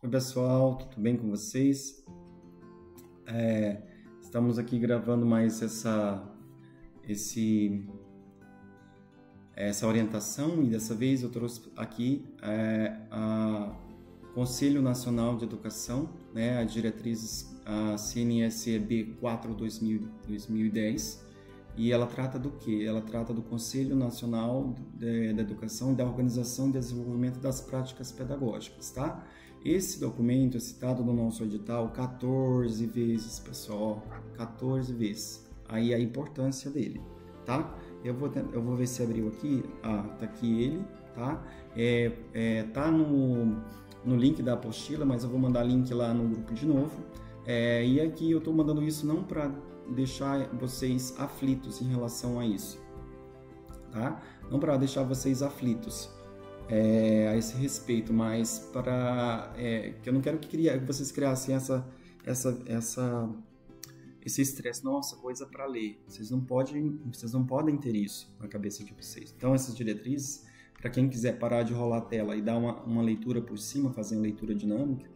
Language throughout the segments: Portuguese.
Oi pessoal, tudo bem com vocês? Estamos aqui gravando mais essa orientação e dessa vez eu trouxe aqui a Conselho Nacional de Educação, né, as diretrizes, a CNSEB 4/2010, e ela trata do quê? Ela trata do Conselho Nacional da Educação e da Organização e Desenvolvimento das Práticas Pedagógicas, tá? Esse documento é citado no nosso edital 14 vezes, pessoal, 14 vezes. Aí a importância dele, tá? Eu vou ver se abriu aqui. Tá aqui ele, tá? Tá no link da apostila, mas eu vou mandar link lá no grupo de novo. E aqui eu tô mandando isso não para deixar vocês aflitos em relação a isso, tá? Não para deixar vocês aflitos a esse respeito, mas para que eu não quero que vocês criassem esse estresse. Nossa, coisa para ler. Vocês não podem ter isso na cabeça de vocês. Então essas diretrizes, para quem quiser parar de rolar a tela e dar uma leitura por cima, fazer uma leitura dinâmica,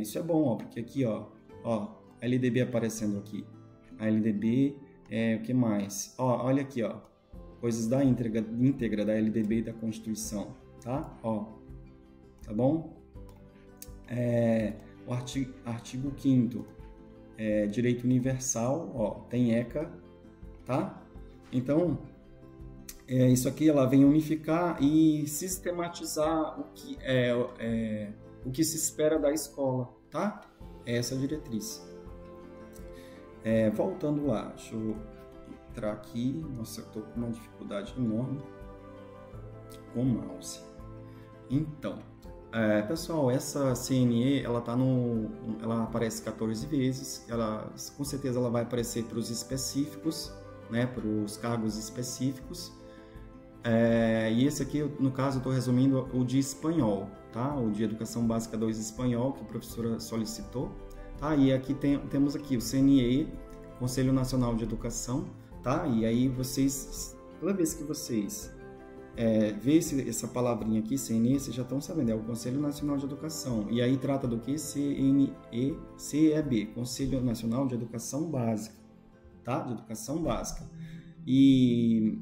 isso é bom, porque aqui, ó, a LDB aparecendo aqui. A LDB, o que mais? Olha aqui, ó, coisas da íntegra da LDB e da Constituição, tá? Tá bom? O artigo 5º, direito universal, tem ECA, tá? Então, isso aqui ela vem unificar e sistematizar o que se espera da escola, tá? Essa é a diretriz. Voltando lá, deixa eu entrar aqui. Nossa, eu tô com uma dificuldade enorme com o mouse. Então, pessoal, essa CNE, ela aparece 14 vezes. Com certeza ela vai aparecer para os específicos, né, para os cargos específicos. E esse aqui, no caso, eu estou resumindo o de espanhol, tá? O de Educação Básica 2 espanhol, que a professora solicitou, tá? E aqui temos aqui o CNE, Conselho Nacional de Educação, tá? E aí toda vez que vocês vê essa palavrinha aqui, CNE, vocês já estão sabendo, é o Conselho Nacional de Educação. E aí trata do que? CNE-CEB, Conselho Nacional de Educação Básica, tá? De Educação Básica. E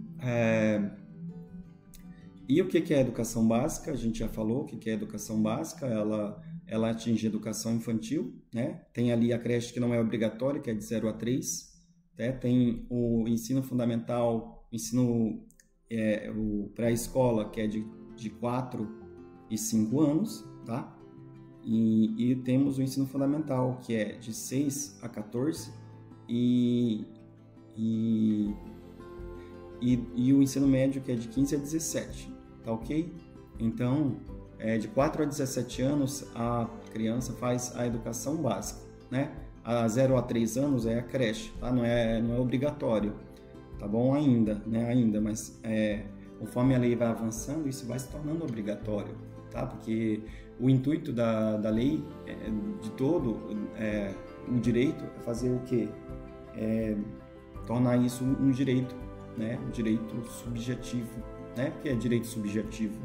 o que é educação básica? A gente já falou o que é educação básica. Ela atinge a educação infantil, né? Tem ali a creche que não é obrigatória, que é de 0 a 3. Né? Tem o ensino fundamental, o pré-escola, que é de 4 e 5 anos, tá? E temos o ensino fundamental, que é de 6 a 14, e o ensino médio, que é de 15 a 17, tá ok? Então, de 4 a 17 anos, a criança faz a educação básica, né? A 0 a 3 anos é a creche, tá? Não é obrigatório, tá bom? Ainda, mas conforme a lei vai avançando, isso vai se tornando obrigatório, tá? Porque o intuito da lei, de todo o direito, é fazer o quê? Tornar isso um direito, né? Um direito subjetivo, né? O que é direito subjetivo?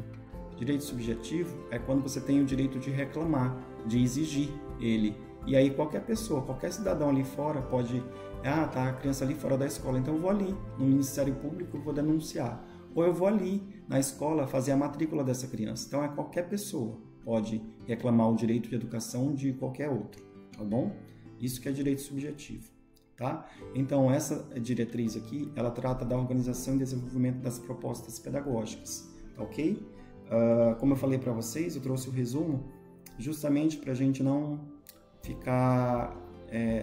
Direito subjetivo é quando você tem o direito de reclamar, de exigir ele. E aí qualquer pessoa, qualquer cidadão ali fora pode... tá a criança ali fora da escola, então eu vou ali no Ministério Público, vou denunciar. Ou eu vou ali na escola fazer a matrícula dessa criança. Então qualquer pessoa pode reclamar o direito de educação de qualquer outro, tá bom? Isso que é direito subjetivo, tá? Então essa diretriz aqui, ela trata da organização e desenvolvimento das propostas pedagógicas, tá ok? Como eu falei para vocês, eu trouxe o resumo justamente para a gente não ficar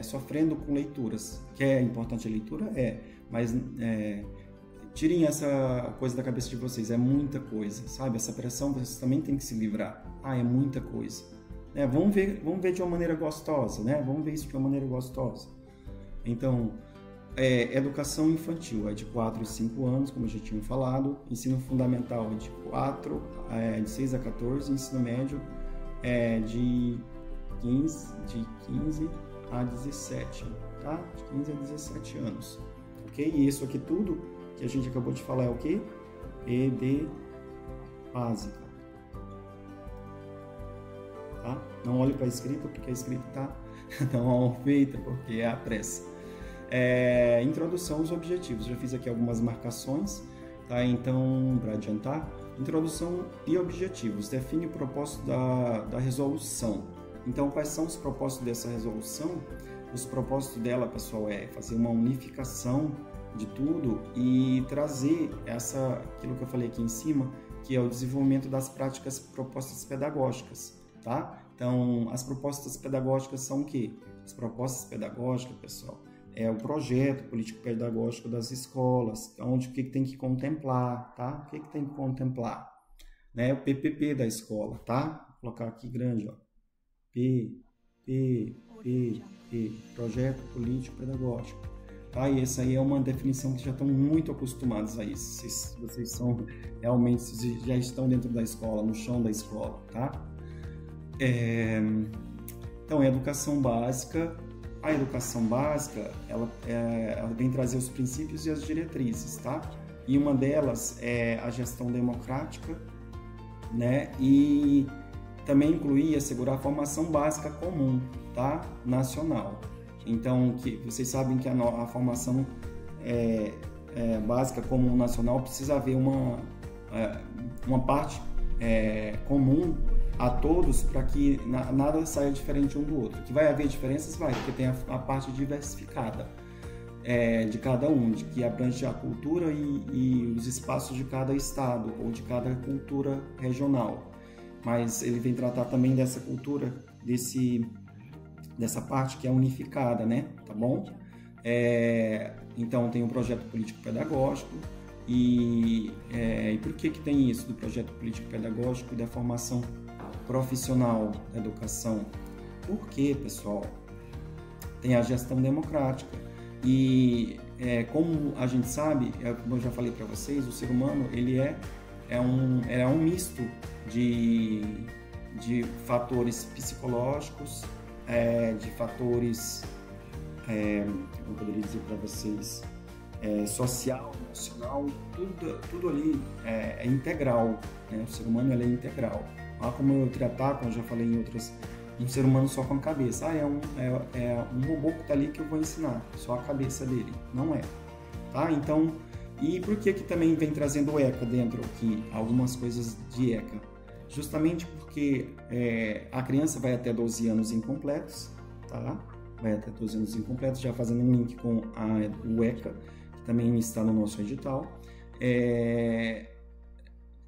sofrendo com leituras. Que é importante a leitura? Mas tirem essa coisa da cabeça de vocês, é muita coisa, sabe? Essa pressão vocês também têm que se livrar. É muita coisa. Vamos ver de uma maneira gostosa, né? Vamos ver isso de uma maneira gostosa. Então, educação infantil é de 4 e 5 anos, como eu já tinha falado. Ensino fundamental é de 6 a 14. Ensino médio é de 15 a 17, tá? De 15 a 17 anos, ok? E isso aqui tudo que a gente acabou de falar é o quê? ED básica, tá? tá? Não olhe para a escrita, porque a escrita está tão mal feita, porque é a pressa. Introdução aos objetivos. Já fiz aqui algumas marcações, tá? Então, para adiantar, introdução e objetivos. Define o propósito da resolução. Então, quais são os propósitos dessa resolução? Os propósitos dela, pessoal, é fazer uma unificação de tudo e trazer aquilo que eu falei aqui em cima, que é o desenvolvimento das práticas propostas pedagógicas, tá? Então, as propostas pedagógicas são o quê? As propostas pedagógicas, pessoal, é o projeto político-pedagógico das escolas, onde o que tem que contemplar, tá? O que tem que contemplar? Né? O PPP da escola, tá? Vou colocar aqui grande, ó. Projeto político-pedagógico. Tá? E essa aí é uma definição que já estão muito acostumados a isso. Vocês são realmente, já estão dentro da escola, no chão da escola, tá? Então, a educação básica. A educação básica, ela vem trazer os princípios e as diretrizes, tá? E uma delas é a gestão democrática, né? E também incluir e assegurar a formação básica comum, tá? Nacional. Então, vocês sabem que a formação básica comum nacional precisa haver uma parte comum a todos, para que nada saia diferente um do outro. Que vai haver diferenças, porque tem a parte diversificada de cada um, de que abrange a cultura e os espaços de cada estado ou de cada cultura regional. Mas ele vem tratar também dessa cultura, dessa parte que é unificada, né? Tá bom? Então, tem um projeto político-pedagógico. E por que tem isso do projeto político-pedagógico e da formação profissional da educação? Porque, pessoal, tem a gestão democrática. E como a gente sabe, como eu já falei para vocês, o ser humano ele é um misto de fatores psicológicos, de fatores, eu poderia dizer para vocês, social, emocional, tudo ali é integral, né? O ser humano ele é integral. Olha como eu tratar, como eu já falei em outras, um ser humano só com a cabeça. É um robô que está ali que eu vou ensinar, só a cabeça dele. Não é. Tá? Então, e por que também vem trazendo o ECA dentro aqui, algumas coisas de ECA? Justamente porque a criança vai até 12 anos incompletos, tá? Vai até 12 anos incompletos, já fazendo um link com o ECA, que também está no nosso edital.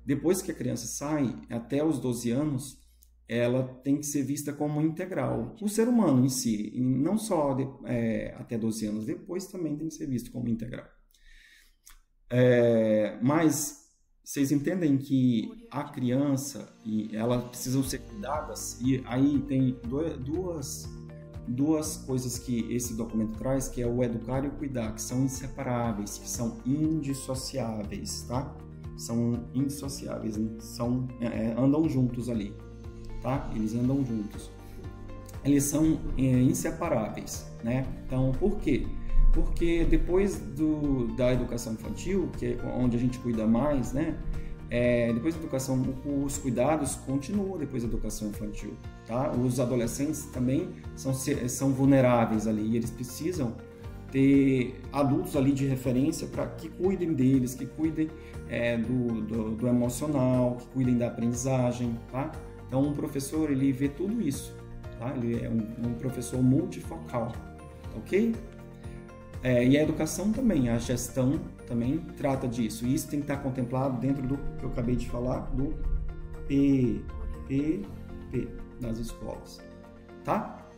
Depois que a criança sai, até os 12 anos, ela tem que ser vista como integral. O ser humano em si, não só até 12 anos, depois também tem que ser visto como integral. Mas vocês entendem que a criança, elas precisam ser cuidadas, e aí tem duas coisas que esse documento traz, que é o educar e o cuidar, que são inseparáveis, que são indissociáveis, tá? São indissociáveis, andam juntos ali, tá? Eles andam juntos. Eles são inseparáveis, né? Então, por quê? Porque depois da educação infantil, que é onde a gente cuida mais, né? Depois da educação, os cuidados continuam depois da educação infantil, tá? Os adolescentes também são vulneráveis ali, e eles precisam ter adultos ali de referência para que cuidem deles, que cuidem do emocional, que cuidem da aprendizagem, tá? Então, um professor, ele vê tudo isso, tá? Ele é um professor multifocal, ok? E a educação também, a gestão também trata disso. E isso tem que estar contemplado dentro do que eu acabei de falar, do PPP das escolas, tá?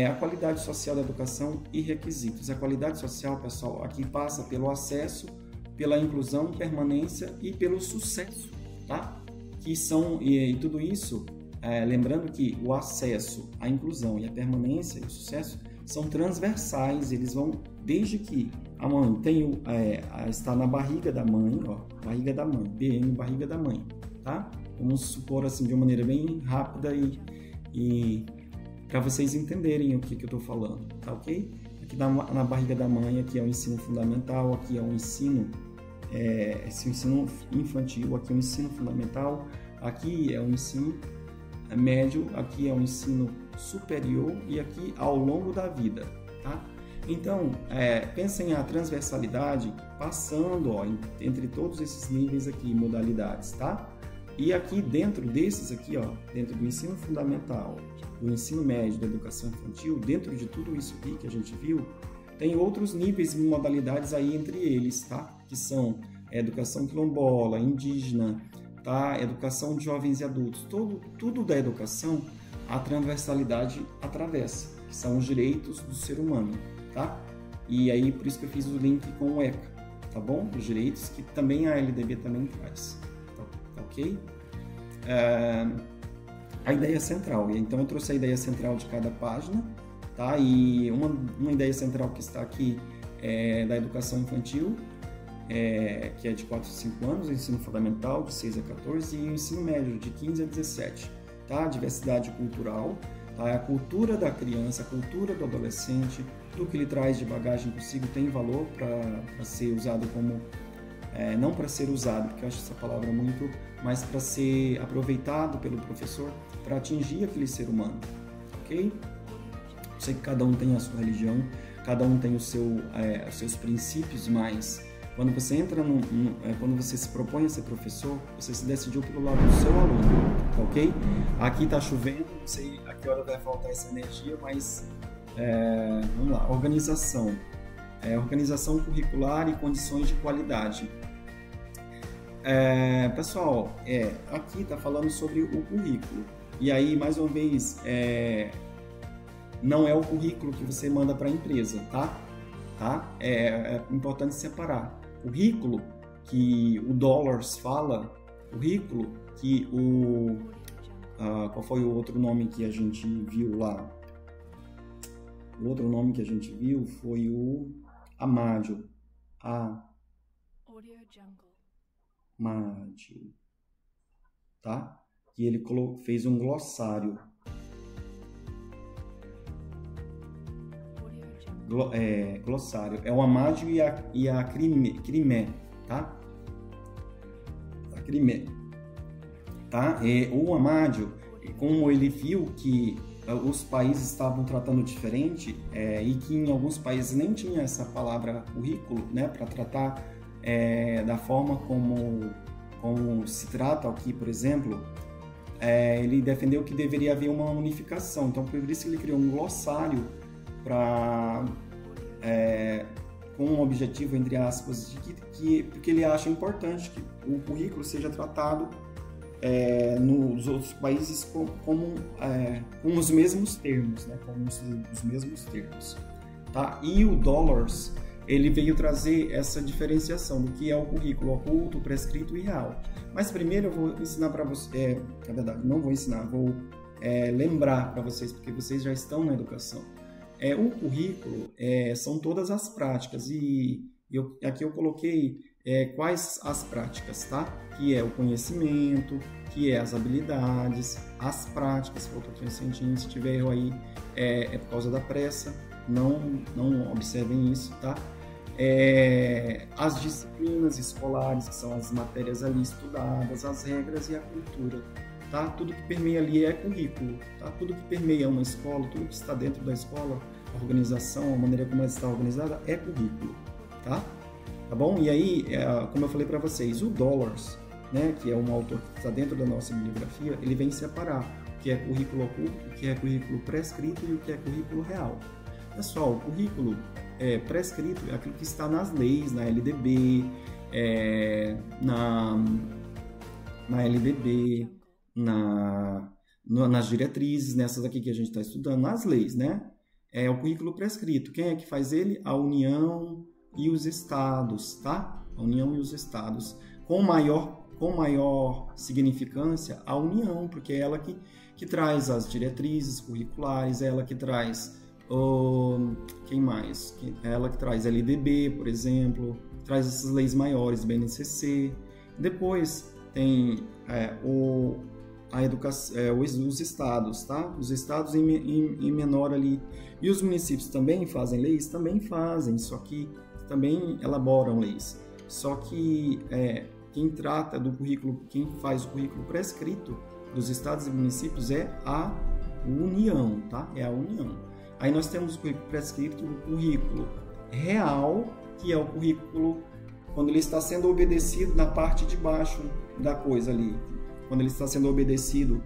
A qualidade social da educação e requisitos. A qualidade social, pessoal, aqui passa pelo acesso, pela inclusão, permanência e pelo sucesso, tá? Que são, e tudo isso, lembrando que o acesso, a inclusão e a permanência e o sucesso são transversais, eles vão desde que a mãe está na barriga da mãe, barriga da mãe, BM, barriga da mãe, tá? Vamos supor assim de uma maneira bem rápida e para vocês entenderem o que eu estou falando, tá ok? Aqui na barriga da mãe, aqui é o ensino fundamental, aqui é o ensino, esse ensino infantil, aqui é o ensino fundamental, aqui é o ensino médio, aqui é o ensino superior e aqui ao longo da vida, tá? Então, pensem a transversalidade passando entre todos esses níveis aqui, modalidades, tá? E aqui dentro desses aqui, dentro do ensino fundamental, do ensino médio, da educação infantil, dentro de tudo isso aqui que a gente viu, tem outros níveis e modalidades aí entre eles, tá? Que são educação quilombola, indígena, tá? Educação de jovens e adultos. Tudo da educação, a transversalidade atravessa, que são os direitos do ser humano, tá? E aí, por isso que eu fiz o link com o ECA, tá bom? Os direitos que também a LDB também traz, tá ok? A ideia central, então eu trouxe a ideia central de cada página, tá? E uma ideia central que está aqui é da educação infantil, que é de 4 a 5 anos, o ensino fundamental de 6 a 14 e o ensino médio de 15 a 17, tá? Diversidade cultural, tá? A cultura da criança, a cultura do adolescente, tudo que ele traz de bagagem consigo tem valor para ser usado como... não para ser usado, porque eu acho essa palavra muito, mas para ser aproveitado pelo professor para atingir aquele ser humano, ok? Eu sei que cada um tem a sua religião, cada um tem os seus princípios, mas quando você entra quando você se propõe a ser professor, você se decidiu pelo lado do seu aluno, ok? Aqui está chovendo, não sei a que hora vai faltar essa energia, mas vamos lá, organização. Organização curricular e condições de qualidade. Pessoal, aqui está falando sobre o currículo. E aí, mais uma vez, não é o currículo que você manda para a empresa, tá? É importante separar. Currículo que o Dollars fala, currículo que qual foi o outro nome que a gente viu lá? O outro nome que a gente viu foi o Amádio. Amádio. Tá? Que ele fez um glossário. Glossário. É o Amádio e a Crimé, tá? A Crimé. Tá? O Amádio, como ele viu que os países estavam tratando diferente e que em alguns países nem tinha essa palavra currículo, né, para tratar da forma como se trata aqui, por exemplo, ele defendeu que deveria haver uma unificação. Então, por isso ele criou um glossário com um objetivo, entre aspas, porque ele acha importante que o currículo seja tratado nos outros países com os mesmos termos, né? Com os mesmos termos, tá? E o Dollars, ele veio trazer essa diferenciação do que é o currículo oculto, prescrito e real. Mas primeiro eu vou ensinar para você, na verdade, não vou ensinar, vou lembrar para vocês, porque vocês já estão na educação. O currículo são todas as práticas e aqui eu coloquei quais as práticas, tá? Que é o conhecimento, que é as habilidades, as práticas, faltou 3 centímetros, se tiver erro aí é por causa da pressa, não observem isso, tá? As disciplinas escolares, que são as matérias ali estudadas, as regras e a cultura, tá? Tudo que permeia ali é currículo, tá? Tudo que permeia uma escola, tudo que está dentro da escola, a organização, a maneira como ela está organizada é currículo, tá? Tá bom? E aí, como eu falei para vocês, o Dollars, né, que é um autor que está dentro da nossa bibliografia, ele vem separar o que é currículo oculto, o que é currículo prescrito e o que é currículo real. Pessoal, o currículo prescrito é aquilo que está nas leis, na LDB, na LDB, nas diretrizes, nessas aqui que a gente está estudando, nas leis, né? É o currículo prescrito. Quem é que faz ele? A União e os estados, tá? A União e os estados. Com maior significância, a União, porque é ela que traz as diretrizes curriculares, é ela que traz... quem mais? É ela que traz LDB, por exemplo, traz essas leis maiores, BNCC. Depois tem a educação, os estados, tá? Os estados em menor ali. E os municípios também fazem leis? Também fazem, só que também elaboram leis. Só que quem trata do currículo, quem faz o currículo prescrito dos estados e municípios é a União, tá? É a União. Aí nós temos o currículo prescrito, o currículo real, que é o currículo quando ele está sendo obedecido na parte de baixo da coisa ali. Quando ele está sendo obedecido,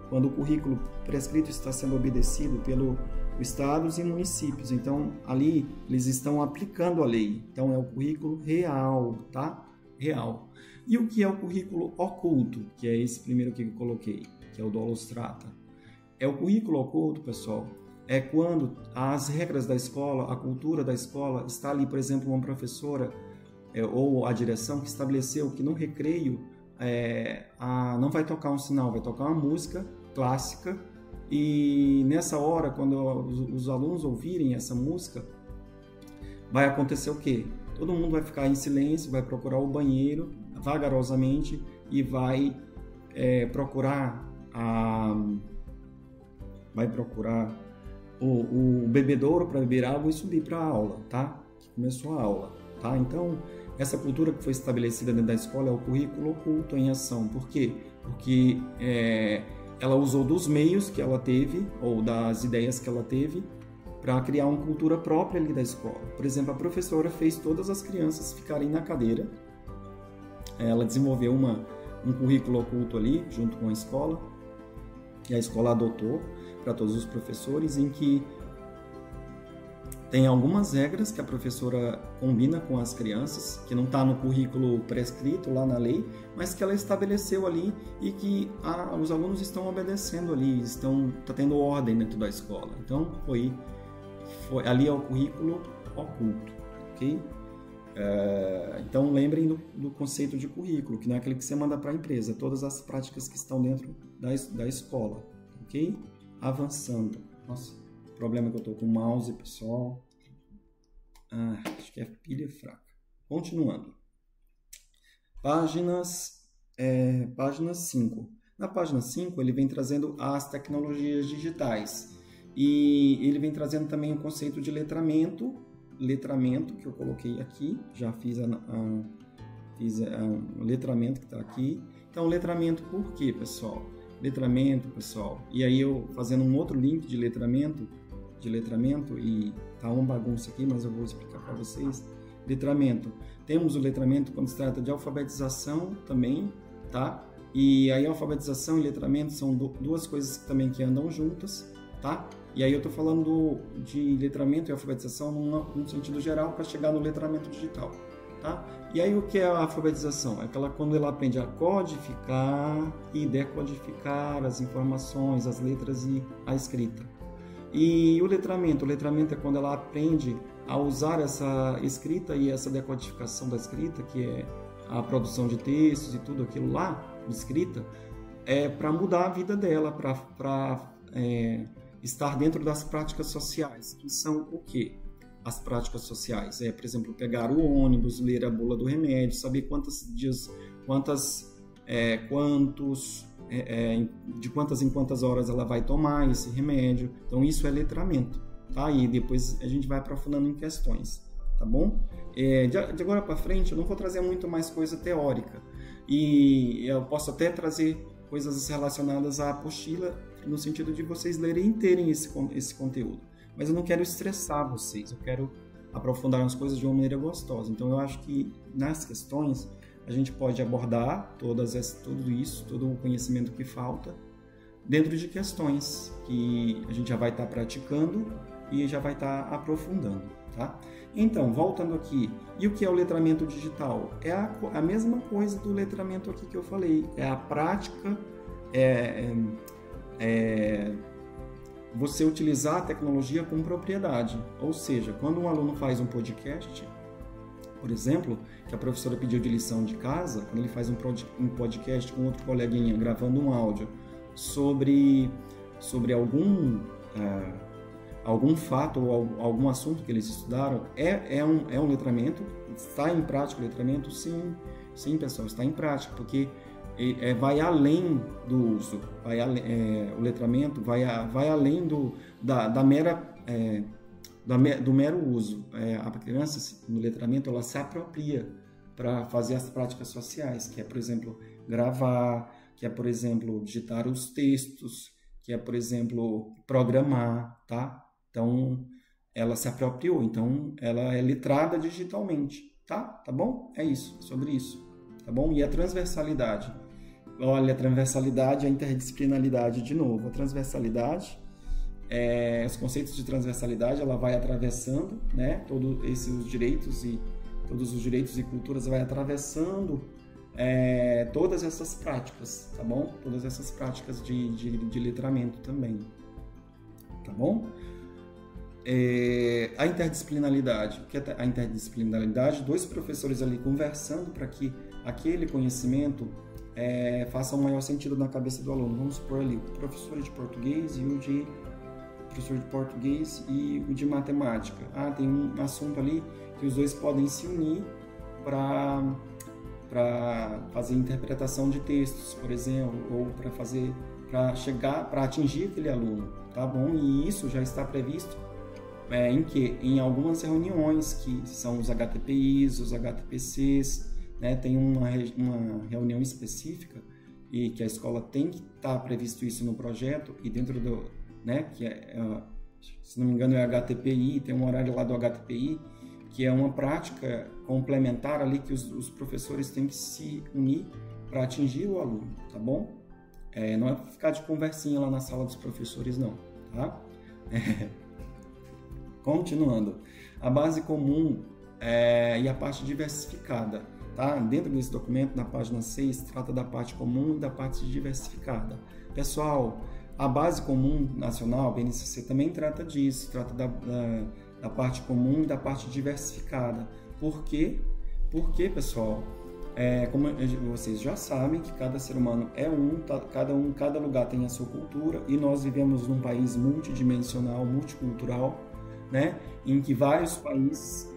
quando o currículo prescrito está sendo obedecido pelos estados e municípios. Então, ali eles estão aplicando a lei. Então, é o currículo real, tá? Real. E o que é o currículo oculto? Que é esse primeiro que eu coloquei, que é o Dolus Trata. É o currículo oculto, pessoal, é quando as regras da escola, a cultura da escola, está ali, por exemplo, uma professora ou a direção que estabeleceu que no recreio não vai tocar um sinal, vai tocar uma música clássica, e nessa hora, quando os alunos ouvirem essa música, vai acontecer o quê? Todo mundo vai ficar em silêncio, vai procurar o banheiro vagarosamente e vai procurar o bebedouro para beber água e subir para a aula, tá? Que começou a aula, tá? Então, essa cultura que foi estabelecida dentro da escola é o currículo oculto em ação. Por quê? Porque ela usou dos meios que ela teve, ou das ideias que ela teve, para criar uma cultura própria ali da escola. Por exemplo, a professora fez todas as crianças ficarem na cadeira, ela desenvolveu um currículo oculto ali, junto com a escola, que a escola adotou para todos os professores, em que tem algumas regras que a professora combina com as crianças, que não está no currículo prescrito lá na lei, mas que ela estabeleceu ali e que os alunos estão obedecendo ali, está tendo ordem dentro da escola. Então, ali é o currículo oculto, ok? Então, lembrem do conceito de currículo, que não é aquele que você manda para a empresa, todas as práticas que estão dentro da escola, ok? Avançando. Nossa, o problema é que eu estou com o mouse, pessoal. Acho que é pilha fraca. Continuando. Página 5. Na página 5, ele vem trazendo as tecnologias digitais. E ele vem trazendo também o conceito de letramento, que eu coloquei aqui. Já fiz o letramento que está aqui. Então, letramento por quê, pessoal? Letramento, pessoal, e aí eu fazendo um outro link de letramento, e tá uma bagunça aqui, mas eu vou explicar para vocês. Letramento, temos o letramento quando se trata de alfabetização também, tá? E aí alfabetização e letramento são duas coisas também que andam juntas, tá? E aí eu tô falando de letramento e alfabetização num sentido geral para chegar no letramento digital, tá? E aí o que é a alfabetização? É aquela quando ela aprende a codificar e decodificar as informações, as letras e a escrita. E o letramento é quando ela aprende a usar essa escrita e essa decodificação da escrita, que é a produção de textos e tudo aquilo lá, escrita, para mudar a vida dela, para estar dentro das práticas sociais, que são o quê? As práticas sociais, por exemplo, pegar o ônibus, ler a bula do remédio, saber de quantas em quantas horas ela vai tomar esse remédio. Então, isso é letramento, tá? E depois a gente vai aprofundando em questões, tá bom? De agora para frente, eu não vou trazer muito mais coisa teórica. E eu posso até trazer coisas relacionadas à apostila, no sentido de vocês lerem e terem esse conteúdo. Mas eu não quero estressar vocês, eu quero aprofundar as coisas de uma maneira gostosa. Então, eu acho que nas questões a gente pode abordar todo o conhecimento que falta, dentro de questões que a gente já vai estar praticando e já vai estar aprofundando, tá? Então, voltando aqui, e o que é o letramento digital? É a mesma coisa do letramento aqui que eu falei, é a prática, você utilizar a tecnologia com propriedade. Ou seja, quando um aluno faz um podcast, por exemplo, que a professora pediu de lição de casa, quando ele faz um podcast com outro coleguinha gravando um áudio sobre algum fato ou algum assunto que eles estudaram, é um letramento. Está em prática o letramento? Sim, pessoal, está em prática, porque vai além do uso, o letramento vai além do mero uso. A criança, no letramento, ela se apropria para fazer as práticas sociais, que é, por exemplo, gravar, que é, por exemplo, digitar os textos, que é, por exemplo, programar, tá? Então, ela se apropriou, então ela é letrada digitalmente, tá? Tá bom? É isso, sobre isso, tá bom? E a transversalidade. Olha, a transversalidade e a interdisciplinaridade de novo. A transversalidade, os conceitos de transversalidade, ela vai atravessando, né, todos esses direitos e todos os direitos e culturas, vai atravessando todas essas práticas, tá bom? Todas essas práticas de letramento também, tá bom? A interdisciplinaridade. O que é a interdisciplinaridade? Dois professores ali conversando para que aquele conhecimento faça um maior sentido na cabeça do aluno. Vamos supor ali, o professor de português e o de matemática. Tem um assunto ali que os dois podem se unir para fazer interpretação de textos, por exemplo, ou para atingir aquele aluno, tá bom? E isso já está previsto em algumas reuniões, que são os HTPIs, os HTPCs, né? Tem uma reunião específica e que a escola tem que estar previsto isso no projeto, e dentro do, né, que se não me engano é HTPI, tem um horário lá do HTPI, que é uma prática complementar ali que os professores têm que se unir para atingir o aluno, tá bom? Não é ficar de conversinha lá na sala dos professores, não, tá? Continuando, a base comum e a parte diversificada, tá? Dentro desse documento, na página 6, trata da parte comum e da parte diversificada. Pessoal, a base comum nacional, a BNCC, também trata disso, trata da parte comum e da parte diversificada. Por quê? Porque, pessoal, como vocês já sabem, que cada ser humano é cada lugar tem a sua cultura, e nós vivemos num país multidimensional, multicultural, né, em que vários países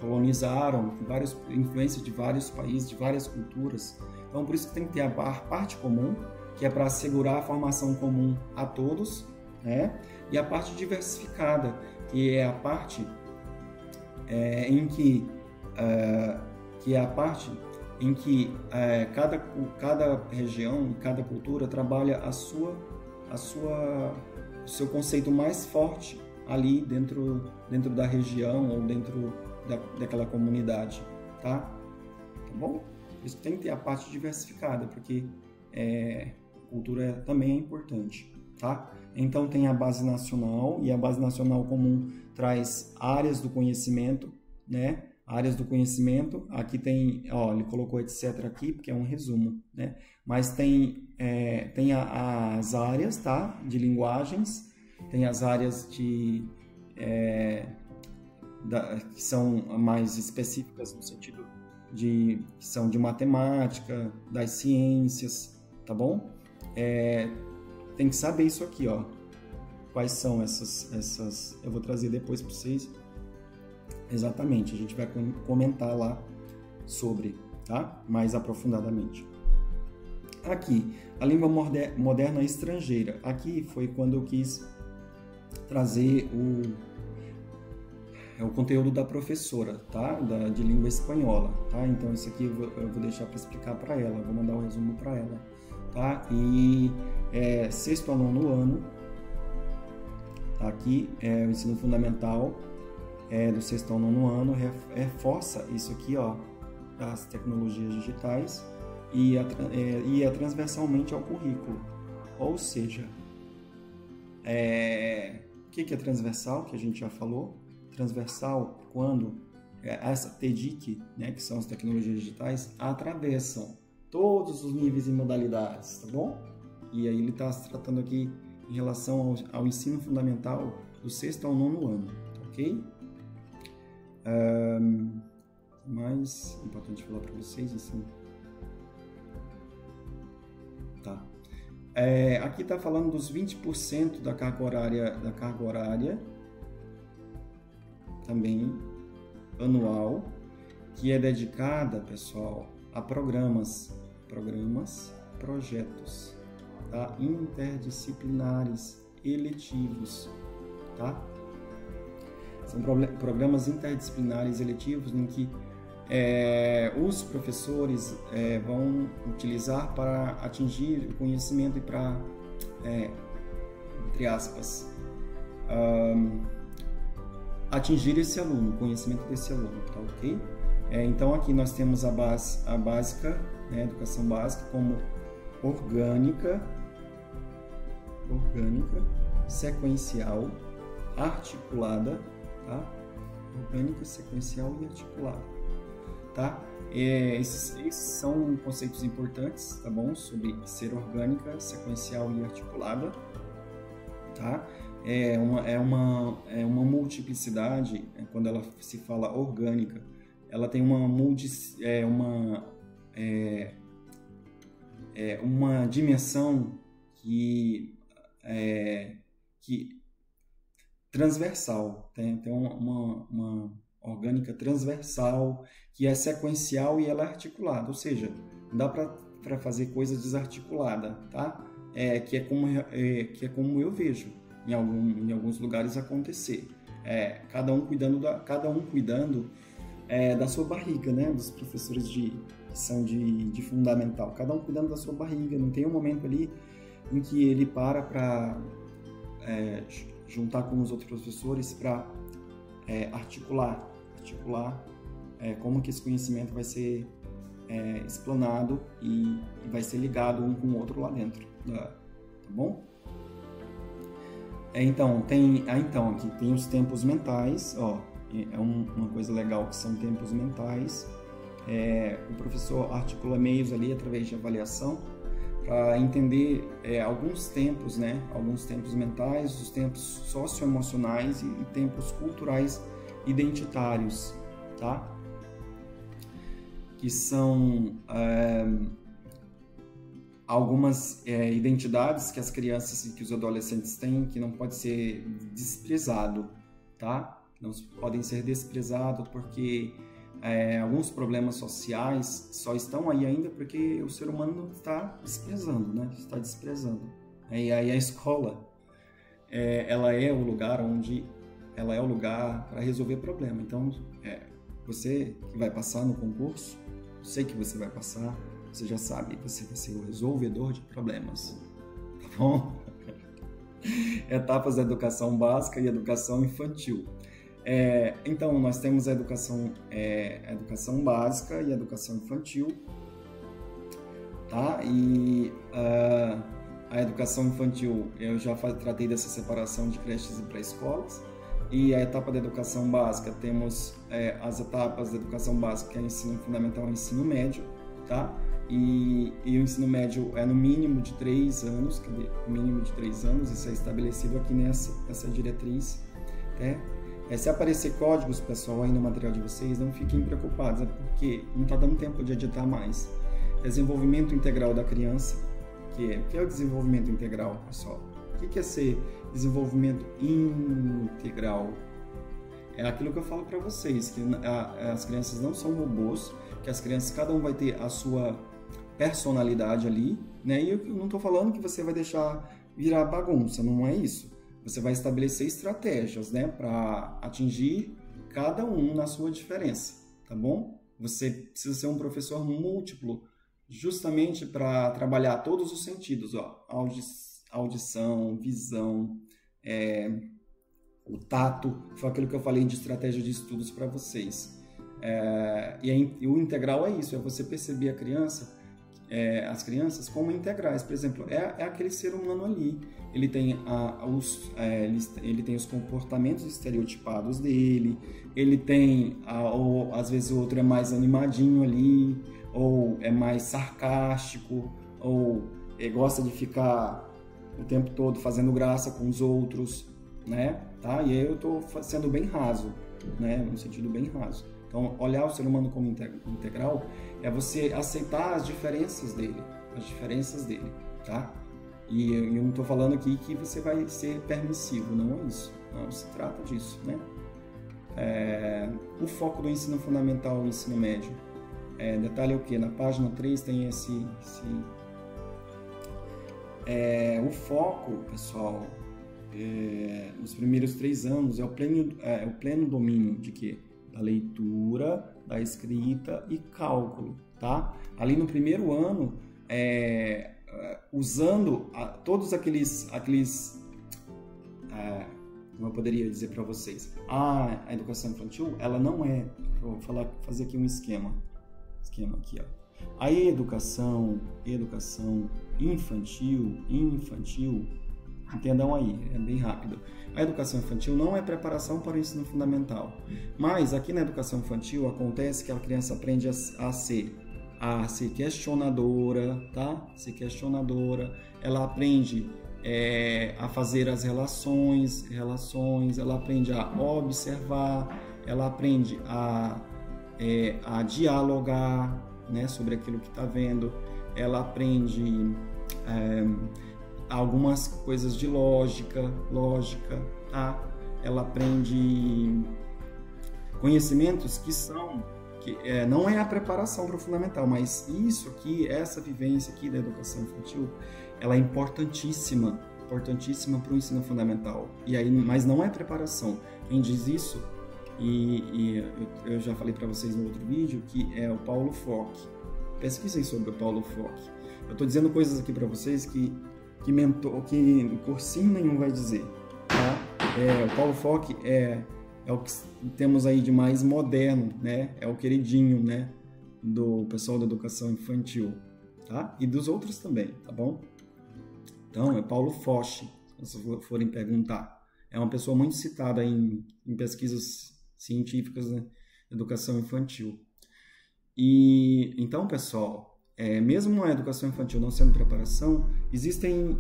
colonizaram, várias influências de vários países, de várias culturas. Então, por isso que tem que ter a parte comum, que é para assegurar a formação comum a todos, né, e a parte diversificada, que é a parte em que cada região e cada cultura trabalha o seu conceito mais forte ali dentro da região ou dentro daquela comunidade, tá? Tá bom? Isso tem que ter a parte diversificada, porque cultura também é importante, tá? Então tem a base nacional, e a base nacional comum traz áreas do conhecimento, né? Áreas do conhecimento, aqui tem, ele colocou etc aqui, porque é um resumo, né? Mas tem as áreas, tá? De linguagens, tem as áreas que são mais específicas no sentido que são de matemática, das ciências, tá bom? Tem que saber isso aqui, quais são essas eu vou trazer depois para vocês. Exatamente, a gente vai comentar lá sobre, tá? Mais aprofundadamente. Aqui, a língua moderna estrangeira. Aqui foi quando eu quis trazer o conteúdo da professora, tá? De língua espanhola, tá? Então, isso aqui eu vou deixar para explicar para ela, vou mandar um resumo para ela, tá? E sexto a nono ano, tá? Aqui é o ensino fundamental, do sexto ao nono ano, reforça isso aqui, das tecnologias digitais, e é transversalmente ao currículo. Ou seja, o que é transversal, que a gente já falou? Transversal quando essa TDIC, né, que são as tecnologias digitais, atravessam todos os níveis e modalidades, tá bom? E aí ele está se tratando aqui em relação ao ensino fundamental do sexto ao nono ano, ok? Mais importante falar para vocês assim. Tá. Aqui está falando dos 20% da carga horária também anual, que é dedicada, pessoal, a projetos, tá? Interdisciplinares, eletivos, tá? São programas interdisciplinares eletivos em que os professores vão utilizar para atingir o conhecimento e para, entre aspas, atingir esse aluno, o conhecimento desse aluno, tá ok? Então aqui nós temos a básica, né, educação básica, como orgânica, sequencial, articulada, tá? Orgânica, sequencial e articulada, tá? Esses são conceitos importantes, tá bom? Sobre ser orgânica, sequencial e articulada, tá? É uma multiplicidade. Quando ela se fala orgânica, ela tem uma dimensão que transversal, tem uma orgânica transversal, que é sequencial e ela é articulada, ou seja, não dá para fazer coisa desarticulada, tá? Que é como eu vejo em alguns lugares acontecer. Cada um cuidando da sua barriga, né? Dos professores que são de fundamental, cada um cuidando da sua barriga. Não tem um momento ali em que ele para juntar com os outros professores para articular como que esse conhecimento vai ser explanado e vai ser ligado um com o outro lá dentro, tá bom? Então, aqui tem os tempos mentais, ó, uma coisa legal que são tempos mentais. O professor articula meios ali através de avaliação para entender alguns tempos, né? Alguns tempos mentais, os tempos socioemocionais e tempos culturais identitários, tá? Que são algumas identidades que as crianças e que os adolescentes têm que não pode ser desprezado, tá? Não podem ser desprezados porque alguns problemas sociais só estão aí ainda porque o ser humano não está desprezando, né? Está desprezando. E aí a escola, ela é o lugar para resolver problema. Então, você que vai passar no concurso, eu sei que você vai passar, você já sabe, você vai ser o resolvedor de problemas, tá bom? Etapas da educação básica e educação infantil. Então, nós temos a educação básica e a educação infantil, tá? E a educação infantil, eu já tratei dessa separação de creches e pré-escolas. E a etapa da educação básica, temos as etapas da educação básica, que é ensino fundamental e ensino médio, tá? E o ensino médio é no mínimo de 3 anos, isso é estabelecido aqui nessa diretriz, né? Se aparecer códigos, pessoal, aí no material de vocês, não fiquem preocupados, porque não está dando tempo de editar mais. Desenvolvimento integral da criança, que é o desenvolvimento integral, pessoal? O que é ser desenvolvimento integral? É aquilo que eu falo para vocês, que as crianças não são robôs, que as crianças, cada um vai ter a sua personalidade ali, né? E eu não estou falando que você vai deixar virar bagunça, não é isso. Você vai estabelecer estratégias, né, para atingir cada um na sua diferença, tá bom? Você precisa ser um professor múltiplo, justamente para trabalhar todos os sentidos, ó, audição, visão, o tato, foi aquilo que eu falei de estratégia de estudos para vocês. E o integral é isso, é você perceber as crianças como integrais. Por exemplo, é aquele ser humano ali, ele tem os comportamentos estereotipados dele, ele tem, ou às vezes o outro é mais animadinho ali, ou é mais sarcástico, ou gosta de ficar o tempo todo fazendo graça com os outros, né? Tá? E aí eu estou sendo bem raso, né? No sentido bem raso. Então, olhar o ser humano como integral é você aceitar as diferenças dele, tá? E eu não estou falando aqui que você vai ser permissivo, não é isso. Não se trata disso, né? O foco do ensino fundamental e ensino médio. Detalhe é o quê? Na página 3 tem o foco, pessoal, nos primeiros 3 anos é o pleno domínio de quê? da leitura, da escrita e cálculo, tá? Ali no primeiro ano, usando todos aqueles como eu poderia dizer para vocês, a educação infantil, ela não é, vou fazer aqui um esquema aqui, ó. A educação infantil, entendam aí, é bem rápido. A educação infantil não é preparação para o ensino fundamental, mas aqui na educação infantil acontece que a criança aprende a ser questionadora, tá? Ser questionadora, ela aprende a fazer as relações, ela aprende a observar, ela aprende a dialogar, né, sobre aquilo que está vendo, ela aprende algumas coisas de lógica, tá? Ela aprende conhecimentos que não é a preparação para o fundamental, mas isso aqui, essa vivência aqui da educação infantil, ela é importantíssima para o ensino fundamental. E aí, mas não é preparação. Quem diz isso, e eu já falei para vocês no outro vídeo, que é o Paulo Fock. Pesquisem sobre o Paulo Fock. Eu estou dizendo coisas aqui para vocês que cursinho nenhum vai dizer, tá? O Paulo Fock é o que temos aí de mais moderno, né? É o queridinho, né, do pessoal da educação infantil, tá? E dos outros também, tá bom? Então, é Paulo Foch, se vocês forem perguntar. É uma pessoa muito citada em pesquisas científicas, né? Educação infantil. E então, pessoal, mesmo a educação infantil não sendo preparação, existem,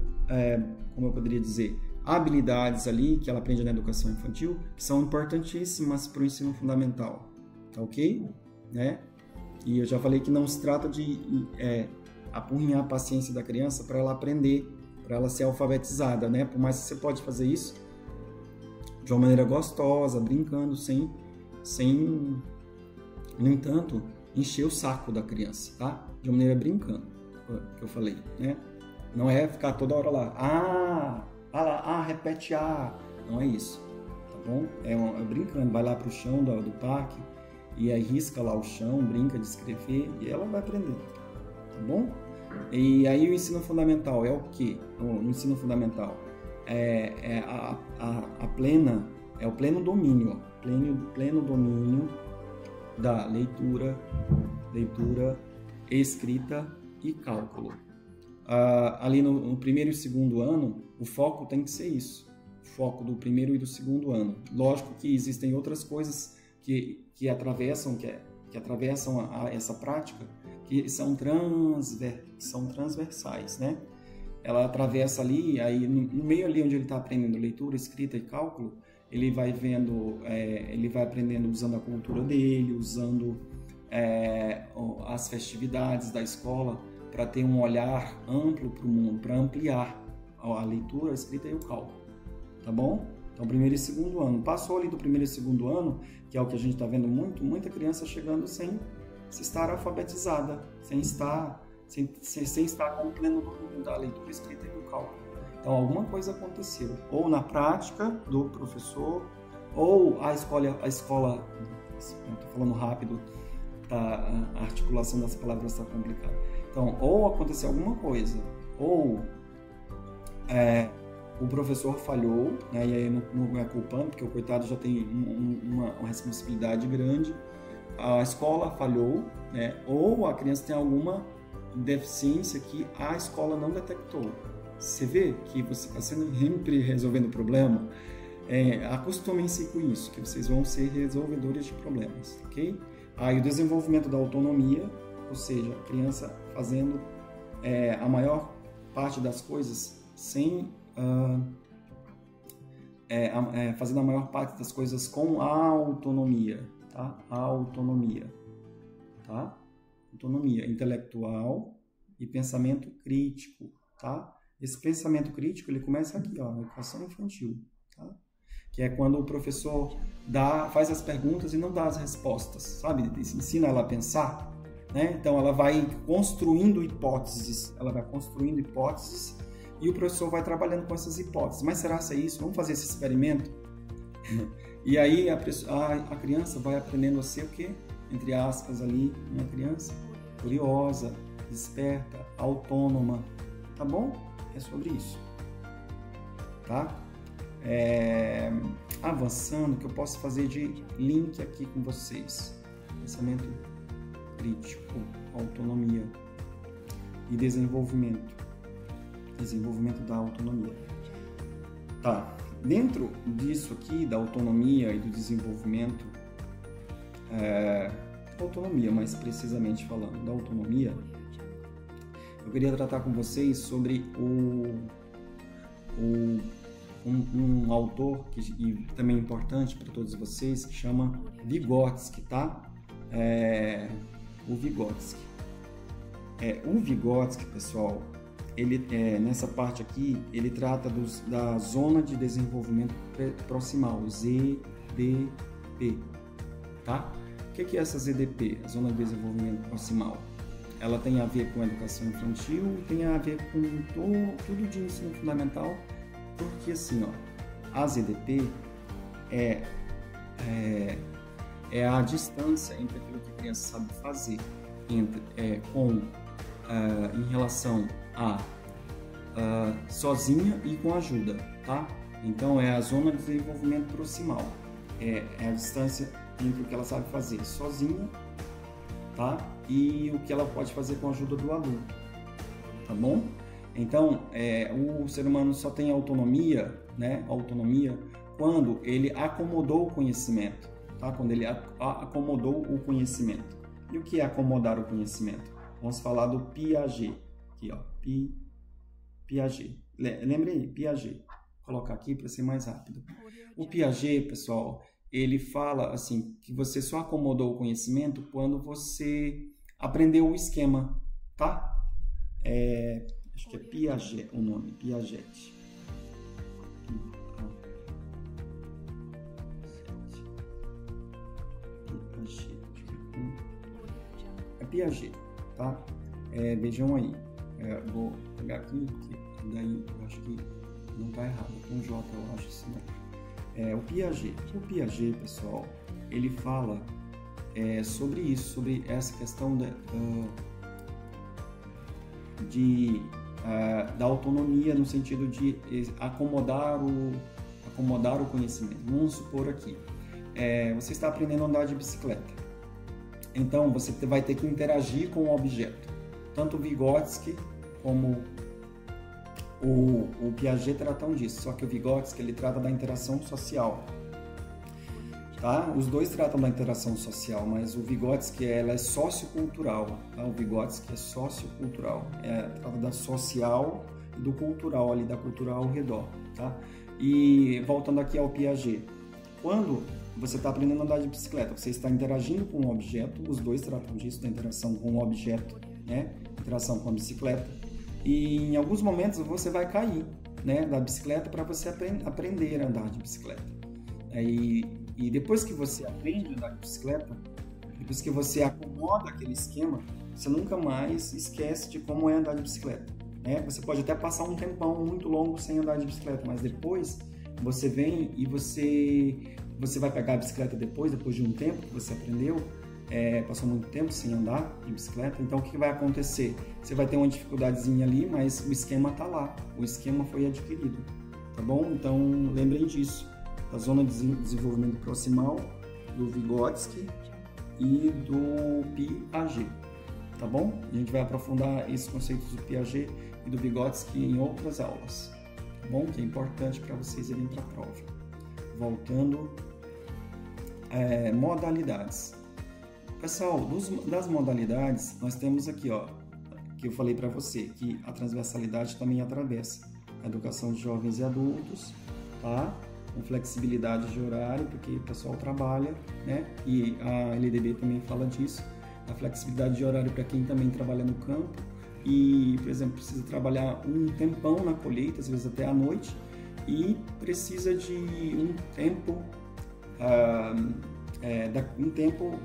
como eu poderia dizer, habilidades ali que ela aprende na educação infantil que são importantíssimas para o ensino fundamental, tá ok? Né? E eu já falei que não se trata de apurrinhar a paciência da criança para ela aprender, para ela ser alfabetizada, né? Por mais que você pode fazer isso de uma maneira gostosa, brincando, sem no entanto, encher o saco da criança, tá? De uma maneira brincando, que eu falei, né? Não é ficar toda hora lá, repete não é isso, tá bom? É brincando, vai lá pro chão do parque e aí risca lá o chão, brinca de escrever e ela vai aprender, tá bom? E aí o ensino fundamental é o quê? No ensino fundamental é o pleno domínio, pleno domínio da leitura, escrita e cálculo. Ali no primeiro e segundo ano, o foco tem que ser isso, o foco do primeiro e do segundo ano. Lógico que existem outras coisas que atravessam essa prática, que são transversais, né? Ela atravessa ali, aí no meio ali onde ele está aprendendo leitura, escrita e cálculo, ele vai vendo, ele vai aprendendo usando a cultura dele, usando as festividades da escola para ter um olhar amplo para o mundo, para ampliar a leitura, a escrita e o cálculo, tá bom? Então, primeiro e segundo ano. Passou ali do primeiro e segundo ano, que é o que a gente está vendo muita criança chegando sem estar alfabetizada, sem estar com o pleno domínio da leitura, escrita e do cálculo. Então, alguma coisa aconteceu, ou na prática do professor, ou a escola, estou falando rápido, tá, a articulação das palavras está complicada. Então, ou aconteceu alguma coisa, ou o professor falhou, né, e aí não é culpando, porque o coitado já tem uma responsabilidade grande, a escola falhou, né, ou a criança tem alguma deficiência que a escola não detectou. Você vê que você está sempre resolvendo o problema, acostumem-se com isso, que vocês vão ser resolvedores de problemas, ok? Aí o desenvolvimento da autonomia, ou seja, a criança fazendo a maior parte das coisas fazendo a maior parte das coisas com autonomia, tá? Autonomia, tá? Autonomia intelectual e pensamento crítico, tá? Esse pensamento crítico, ele começa aqui, ó, na educação infantil, tá? Que é quando o professor faz as perguntas e não dá as respostas, sabe? Ensina ela a pensar, né? Então, ela vai construindo hipóteses, e o professor vai trabalhando com essas hipóteses. Mas será que é isso? Vamos fazer esse experimento? E aí a criança vai aprendendo a ser o quê? Entre aspas ali, uma criança curiosa, desperta, autônoma, tá bom? É sobre isso, tá? Avançando, que eu posso fazer de link aqui com vocês. Pensamento crítico, autonomia e desenvolvimento da autonomia. Tá, dentro disso aqui, da autonomia e do desenvolvimento, autonomia, mais precisamente falando, da autonomia, eu queria tratar com vocês sobre um autor que também é importante para todos vocês, que chama Vygotsky, tá? O Vygotsky. O Vygotsky, pessoal, ele nessa parte aqui, ele trata da zona de desenvolvimento proximal, ZDP, tá? O que é essa ZDP, a zona de desenvolvimento proximal? Ela tem a ver com a educação infantil, tem a ver com tudo de ensino fundamental, porque assim, ó, a ZDP é a distância entre aquilo que a criança sabe fazer em relação a sozinha e com ajuda, tá? Então é a zona de desenvolvimento proximal, é a distância entre o que ela sabe fazer sozinha, tá? E o que ela pode fazer com a ajuda do adulto, tá bom? Então o ser humano só tem autonomia, né? Autonomia quando ele acomodou o conhecimento, tá? Quando ele acomodou o conhecimento. E o que é acomodar o conhecimento? Vamos falar do Piaget, aqui ó, Piaget. Lembre aí, Piaget. Vou colocar aqui para ser mais rápido. O Piaget, pessoal, ele fala assim que você só acomodou o conhecimento quando você aprendeu o esquema, tá? Acho que é Piaget o nome, Piaget. Piaget, tá? Vejam aí, vou pegar aqui, porque daí eu acho que não tá errado, com J eu acho assim, o Piaget, pessoal, ele fala sobre isso, sobre essa questão da autonomia no sentido de acomodar o conhecimento. Vamos supor aqui, você está aprendendo a andar de bicicleta. Então, você vai ter que interagir com o objeto. Tanto o Vygotsky como o Piaget tratam disso, só que o Vygotsky ele trata da interação social. Tá? Os dois tratam da interação social, mas o Vygotsky ela é sociocultural. Tá? O Vygotsky é sociocultural, trata da social e do cultural, ali, da cultura ao redor. Tá? E voltando aqui ao Piaget, quando você está aprendendo a andar de bicicleta, você está interagindo com um objeto, os dois tratam disso, da interação com o objeto, né? Interação com a bicicleta, e em alguns momentos você vai cair, né, da bicicleta para você aprender a andar de bicicleta. E depois que você aprende a andar de bicicleta, depois que você acomoda aquele esquema, você nunca mais esquece de como é andar de bicicleta, né? Você pode até passar um tempão muito longo sem andar de bicicleta, mas depois você vem e você vai pegar a bicicleta depois de um tempo que você aprendeu, passou muito tempo sem andar de bicicleta, então o que vai acontecer? Você vai ter uma dificuldadezinha ali, mas o esquema está lá, o esquema foi adquirido, tá bom? Então lembrem disso, da zona de desenvolvimento proximal, do Vygotsky e do Piaget, tá bom? A gente vai aprofundar esses conceitos do Piaget e do Vygotsky em outras aulas, tá bom? Que é importante para vocês irem para a prova. Voltando, modalidades. Pessoal, das modalidades, nós temos aqui, ó, que eu falei para você, que a transversalidade também atravessa a educação de jovens e adultos, tá? Com flexibilidade de horário, porque o pessoal trabalha, né? E a LDB também fala disso, a flexibilidade de horário para quem também trabalha no campo e, por exemplo, precisa trabalhar um tempão na colheita, às vezes até à noite, e precisa de um tempo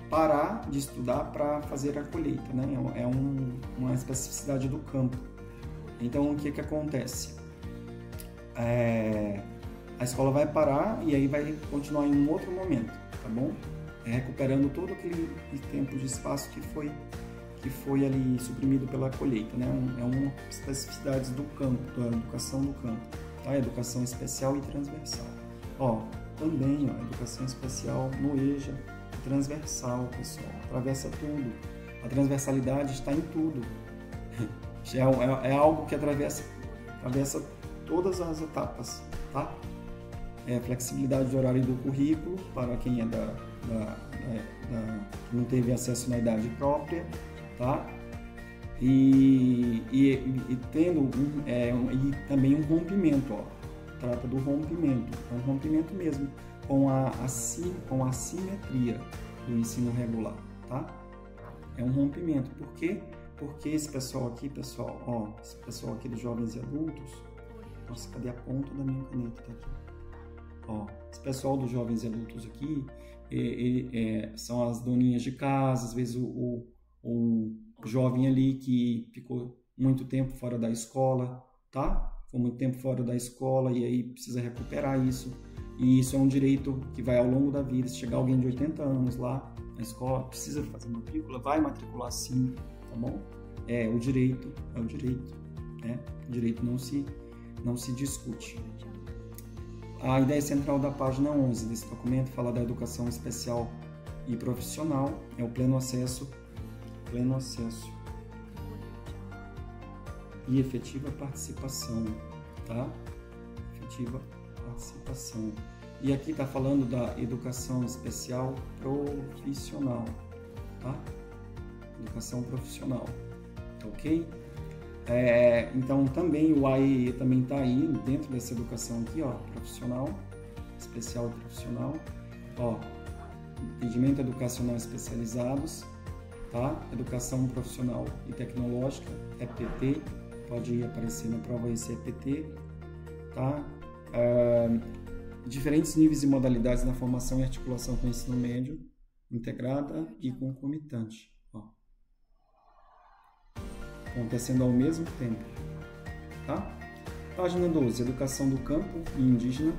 parar de estudar para fazer a colheita, né? Uma especificidade do campo. Então, o que acontece? a escola vai parar e aí vai continuar em um outro momento, tá bom? Recuperando todo aquele tempo de espaço que foi ali suprimido pela colheita, né? É uma especificidade do campo, da educação do campo, tá? Educação especial e transversal. Também, educação especial no EJA, transversal, pessoal, atravessa tudo. A transversalidade está em tudo. É algo que atravessa todas as etapas, tá? Flexibilidade de horário do currículo para quem é que não teve acesso na idade própria, tá? E tendo e também um rompimento, trata do rompimento, é um rompimento mesmo com a assimetria do ensino regular, tá? É um rompimento. Por quê? Porque esse pessoal aqui, esse pessoal aqui dos jovens e adultos, nossa, cadê a ponta da minha caneta? Tá aqui. Esse pessoal dos jovens e adultos aqui, são as doninhas de casa, às vezes o jovem ali que ficou muito tempo fora da escola, tá? Ficou muito tempo fora da escola e aí precisa recuperar isso. E isso é um direito que vai ao longo da vida. Se chegar alguém de 80 anos lá na escola, precisa fazer matrícula, vai matricular sim, tá bom? O direito, né? O direito não se discute. A ideia central da página 11 desse documento fala da educação especial e profissional, é o pleno acesso e efetiva participação, tá? Efetiva participação. E aqui está falando da educação especial profissional, tá? Educação profissional, tá ok? Então também o AE também está aí dentro dessa educação aqui, profissional, especial e profissional, entendimento educacional especializados, tá? Educação profissional e tecnológica, EPT, pode aparecer na prova esse EPT, tá? Diferentes níveis e modalidades na formação e articulação com o ensino médio, integrada e concomitante, acontecendo ao mesmo tempo, tá? Página 12, educação do campo e indígena,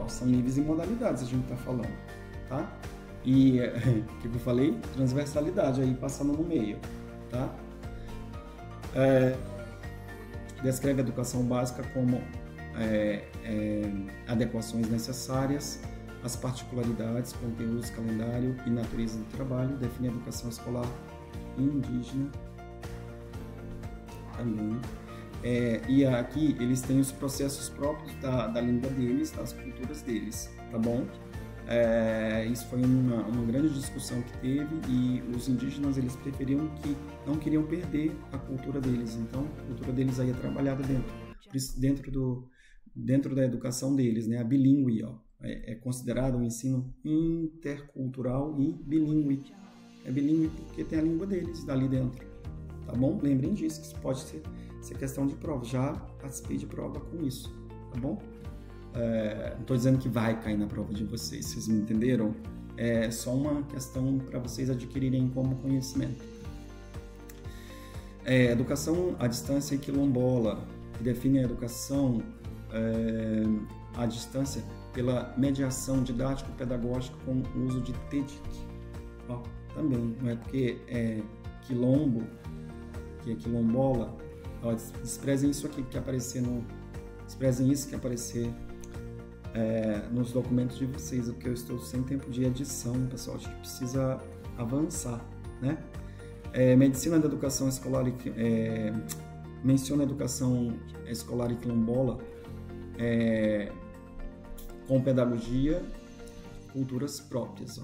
são níveis e modalidades a gente está falando, tá? E, o que eu falei? Transversalidade aí passando no meio, tá? Descreve a educação básica como adequações necessárias, as particularidades, conteúdos, calendário e natureza do trabalho, define a educação escolar indígena também. E aqui eles têm os processos próprios da língua deles, das culturas deles, tá bom? Isso foi uma grande discussão que teve e os indígenas eles não queriam perder a cultura deles, então a cultura deles aí é trabalhada dentro da educação deles, né? A bilíngue, é considerado um ensino intercultural e bilíngue. É bilíngue porque tem a língua deles ali dentro, tá bom? Lembrem disso, que isso pode ser questão de prova. Já participei de prova com isso, tá bom? Não estou dizendo que vai cair na prova de vocês me entenderam? É só uma questão para vocês adquirirem como conhecimento. Educação à distância e quilombola, que define a educação à distância pela mediação didático-pedagógica com o uso de TEDIC. Também, não é porque quilombo, que é quilombola, desprezem isso aqui que aparecer nos documentos de vocês, porque eu estou sem tempo de edição, pessoal, a gente precisa avançar, né? Medicina da educação escolar menciona a educação escolar e quilombola com pedagogia, culturas próprias,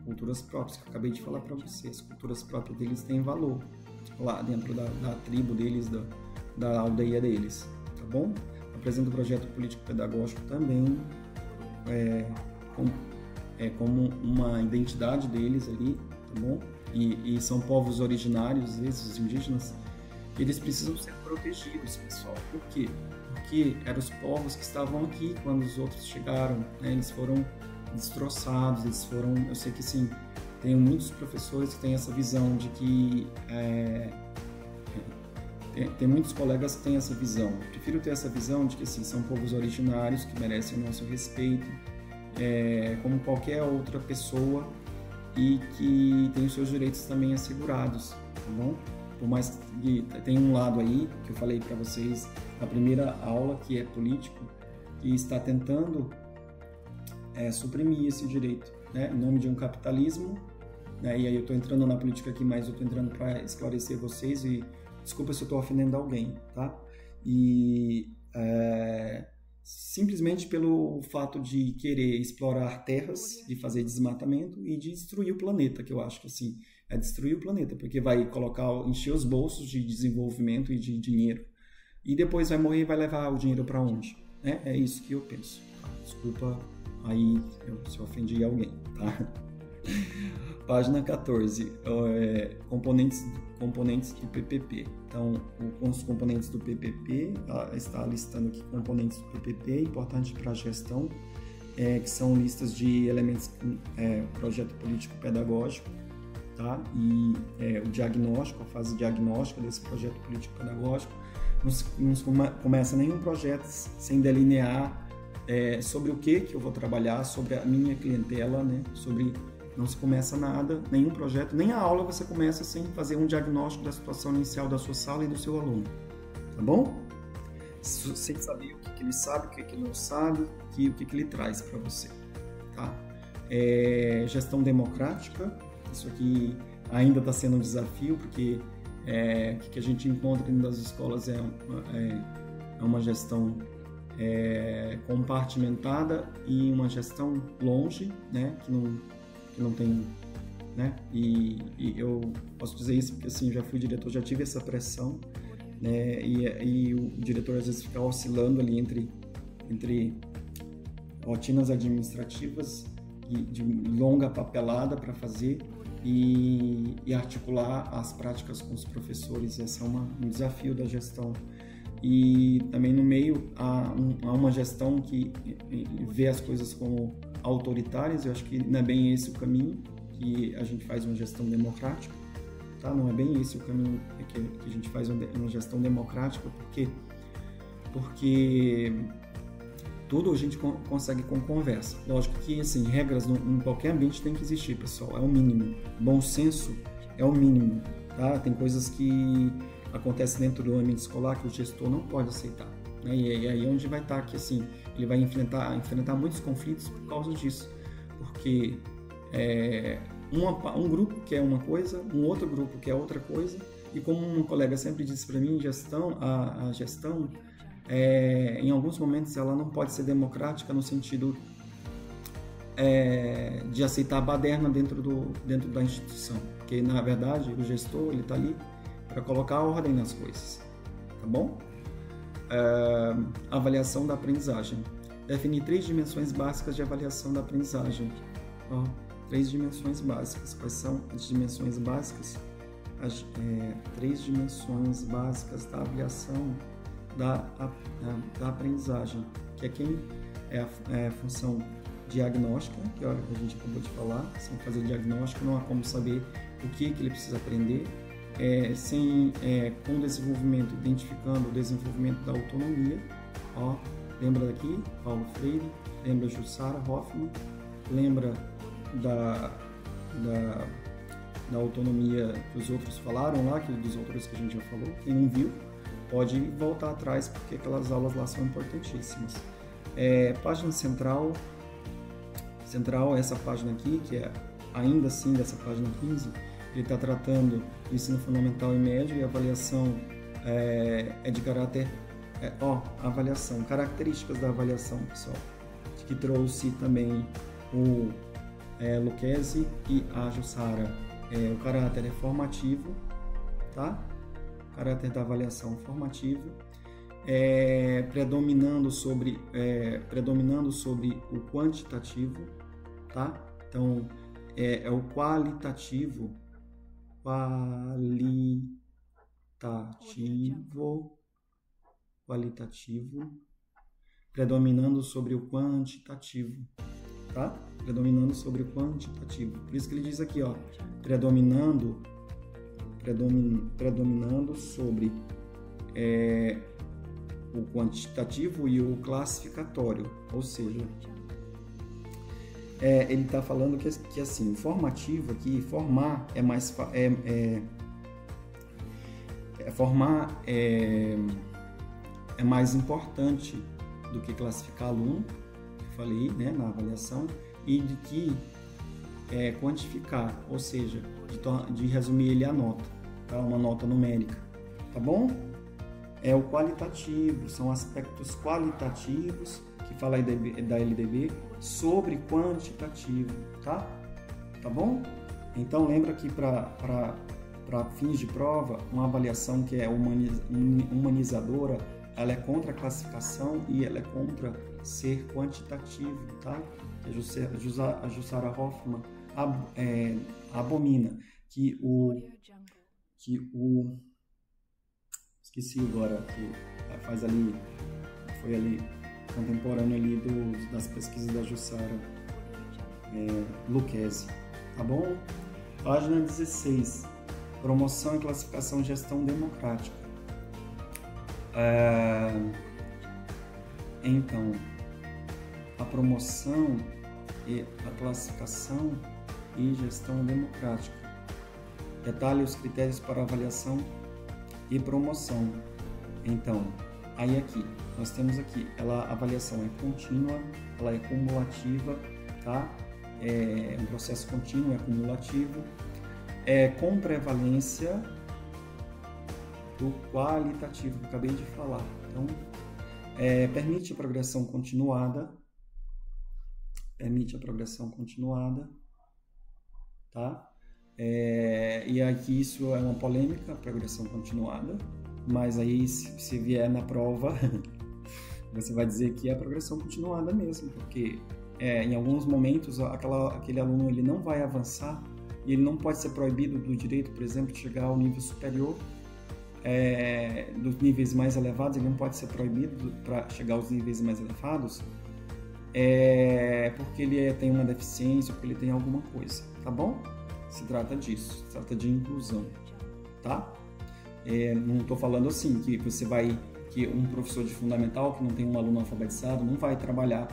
culturas próprias, que eu acabei de falar para vocês, culturas próprias deles têm valor lá dentro da tribo deles, da aldeia deles, tá bom? Apresenta o projeto político-pedagógico também como uma identidade deles ali, tá bom? E são povos originários, esses indígenas, eles precisam ser protegidos, pessoal. Por quê? Porque eram os povos que estavam aqui quando os outros chegaram, né? Eles foram destroçados, eu sei que sim, tem muitos professores que têm essa visão de que tem muitos colegas que têm essa visão. Eu prefiro ter essa visão de que assim, são povos originários que merecem o nosso respeito, como qualquer outra pessoa, e que tem os seus direitos também assegurados, tá bom? Por mais que tem um lado aí que eu falei para vocês na primeira aula, que é político, que está tentando suprimir esse direito, né, em nome de um capitalismo, né, e aí eu estou entrando na política aqui, mas eu estou entrando para esclarecer vocês, e desculpa se eu estou ofendendo alguém, tá? E simplesmente pelo fato de querer explorar terras, de fazer desmatamento e de destruir o planeta, que eu acho que assim, é destruir o planeta, porque vai encher os bolsos de desenvolvimento e de dinheiro, e depois vai morrer e vai levar o dinheiro para onde? Né? É isso que eu penso. Desculpa aí se eu ofendi alguém, tá? Página 14, componentes do PPP. Então, os componentes do PPP, está listando aqui componentes do PPP, importante para a gestão, que são listas de elementos, projeto político-pedagógico, tá? E o diagnóstico, a fase diagnóstica desse projeto político-pedagógico. Não começa nenhum projeto sem delinear sobre o que eu vou trabalhar, sobre a minha clientela, né? Não se começa nada, nenhum projeto, nem a aula você começa sem fazer um diagnóstico da situação inicial da sua sala e do seu aluno, tá bom? Sem saber o que ele sabe, o que ele não sabe, o que ele traz para você, tá? Gestão democrática, isso aqui ainda está sendo um desafio, porque o que a gente encontra dentro das escolas é uma gestão compartimentada e uma gestão longe, né, que não tem, né, e eu posso dizer isso porque assim, já fui diretor, já tive essa pressão, né, e o diretor às vezes fica oscilando ali entre rotinas administrativas e de longa papelada para fazer e articular as práticas com os professores. Esse é um desafio da gestão. E também no meio há uma gestão que vê as coisas como autoritárias. Eu acho que não é bem esse o caminho, que a gente faz uma gestão democrática, tá? Não é bem esse o caminho que a gente faz uma gestão democrática, porque tudo a gente consegue com conversa. Lógico que, assim, regras em qualquer ambiente tem que existir, pessoal, é o mínimo. Bom senso é o mínimo, tá? Tem coisas que acontecem dentro do ambiente escolar que o gestor não pode aceitar, né? E aí onde vai estar que, assim, ele vai enfrentar muitos conflitos por causa disso, porque um grupo quer uma coisa, um outro grupo quer outra coisa, e como um colega sempre disse para mim, a gestão em alguns momentos ela não pode ser democrática no sentido de aceitar a baderna dentro da instituição, porque na verdade o gestor ele está ali para colocar ordem nas coisas, tá bom? Avaliação da aprendizagem. Definir 3 dimensões básicas de avaliação da aprendizagem. 3 dimensões básicas. Quais são as dimensões básicas? 3 dimensões básicas da avaliação da aprendizagem, que é a função diagnóstica, que a gente acabou de falar. Sem fazer diagnóstico não há como saber o que ele precisa aprender, com o desenvolvimento, identificando o desenvolvimento da autonomia. Lembra daqui? Paulo Freire, lembra Jussara Hoffmann, lembra da autonomia que os outros falaram lá, dos autores que a gente já falou. Quem não viu, pode voltar atrás, porque aquelas aulas lá são importantíssimas. Página central, essa página aqui, que é ainda assim dessa página 15, ele está tratando do ensino fundamental e médio, e a avaliação é de caráter... avaliação, características da avaliação, pessoal, que trouxe também o Lucchesi e a Jussara. O caráter é formativo, tá? Caráter da avaliação formativo, predominando sobre o quantitativo, tá? Então, o qualitativo, predominando sobre o quantitativo, tá? Predominando sobre o quantitativo. Por isso que ele diz aqui, predominando sobre o quantitativo e o classificatório, ou seja, ele está falando que assim, o formativo aqui, formar é mais formar é mais importante do que classificar aluno, que eu falei, né, na avaliação, e de que quantificar, ou seja, de resumir ele a nota, tá? Uma nota numérica, tá bom? É o qualitativo, são aspectos qualitativos que fala aí da LDB sobre quantitativo, tá? Tá bom? Então lembra que para fins de prova, uma avaliação que é humanizadora, ela é contra a classificação e ela é contra ser quantitativo, tá? A Jussara Hoffmann abomina que esqueci agora, que faz ali, foi ali contemporâneo ali das pesquisas da Jussara Lucchesi, tá bom? Página 16, promoção e classificação gestão democrática. Então, a promoção e a classificação e gestão democrática. Detalhe os critérios para avaliação e promoção. Então, aí aqui, nós temos aqui, a avaliação é contínua, ela é cumulativa, tá? É um processo contínuo, é cumulativo, com prevalência do qualitativo, que eu acabei de falar. Então, permite a progressão continuada, tá? E aqui isso é uma polêmica, progressão continuada, mas aí se vier na prova, você vai dizer que é a progressão continuada mesmo, porque em alguns momentos aquele aluno ele não vai avançar e ele não pode ser proibido do direito, por exemplo, de chegar ao nível superior, dos níveis mais elevados, ele não pode ser proibido para chegar aos níveis mais elevados, porque ele tem uma deficiência, porque ele tem alguma coisa, tá bom? Se trata disso, se trata de inclusão, tá? Não estou falando assim que que um professor de fundamental que não tem um aluno alfabetizado não vai trabalhar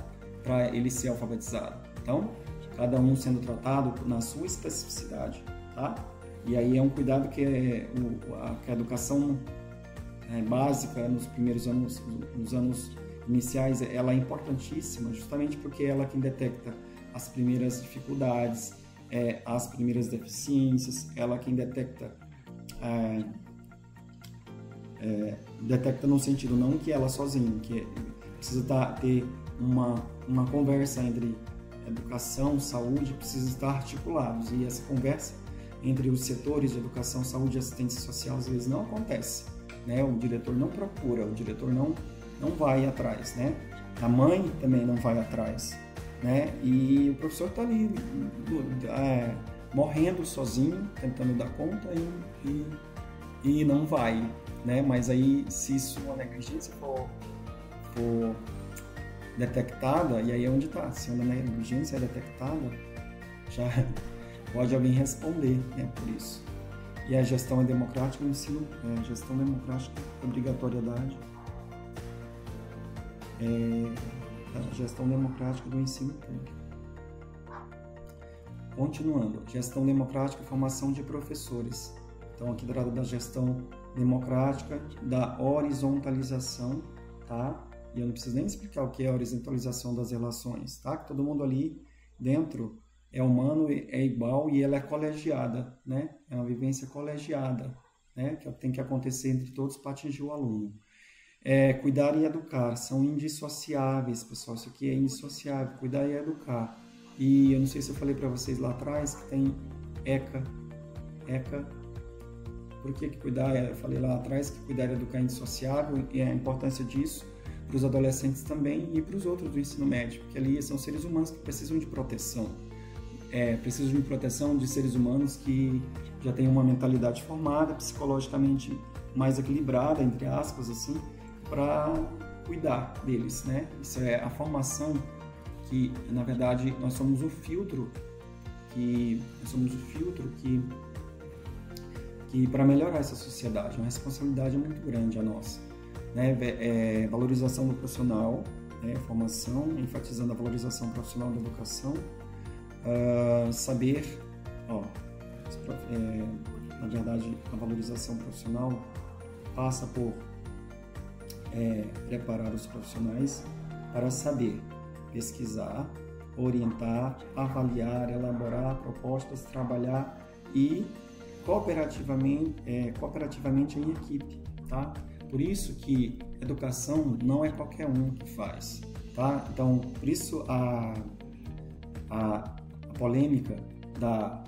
para ele ser alfabetizado. Então, cada um sendo tratado na sua especificidade, tá? E aí é um cuidado que a educação básica nos primeiros anos, nos anos iniciais, ela é importantíssima, justamente porque ela é quem detecta as primeiras dificuldades, as primeiras deficiências, ela quem detecta no sentido não que ela sozinha, que precisa ter uma conversa entre educação, saúde, precisa estar articulados, e essa conversa entre os setores de educação, saúde e assistência social às vezes não acontece, né? O diretor não procura, o diretor não vai atrás, né? A mãe também não vai atrás, né? E o professor está ali morrendo sozinho, tentando dar conta e não vai, né? Mas aí, se isso uma negligência for detectada, e aí é onde está, se uma negligência é detectada, já pode alguém responder, né, por isso. E a gestão é democrática, o ensino, gestão democrática, obrigatoriedade, a gestão democrática do ensino público. Continuando, gestão democrática e formação de professores. Então, aqui trata da gestão democrática, da horizontalização, tá? E eu não preciso nem explicar o que é a horizontalização das relações, tá? Que todo mundo ali dentro é humano, é igual e ela é colegiada, né? É uma vivência colegiada, né? Que tem que acontecer entre todos para atingir o aluno. Cuidar e educar são indissociáveis, pessoal. Isso aqui é indissociável, cuidar e educar. E eu não sei se eu falei para vocês lá atrás que tem ECA. Por que cuidar? Eu falei lá atrás que cuidar e educar é indissociável, e a importância disso para os adolescentes também e para os outros do ensino médio, porque ali são seres humanos que precisam de proteção. Precisam de proteção de seres humanos que já têm uma mentalidade formada, psicologicamente mais equilibrada, entre aspas, assim, para cuidar deles, né? Isso é a formação que, na verdade, nós somos o filtro que que para melhorar essa sociedade, uma responsabilidade muito grande a nossa, né? Valorização do profissional, né? Formação, enfatizando a valorização profissional da educação, saber, na verdade, a valorização profissional passa por preparar os profissionais para saber pesquisar, orientar, avaliar, elaborar propostas, trabalhar e cooperativamente em equipe, tá? Por isso que educação não é qualquer um que faz, tá? Então, por isso a polêmica da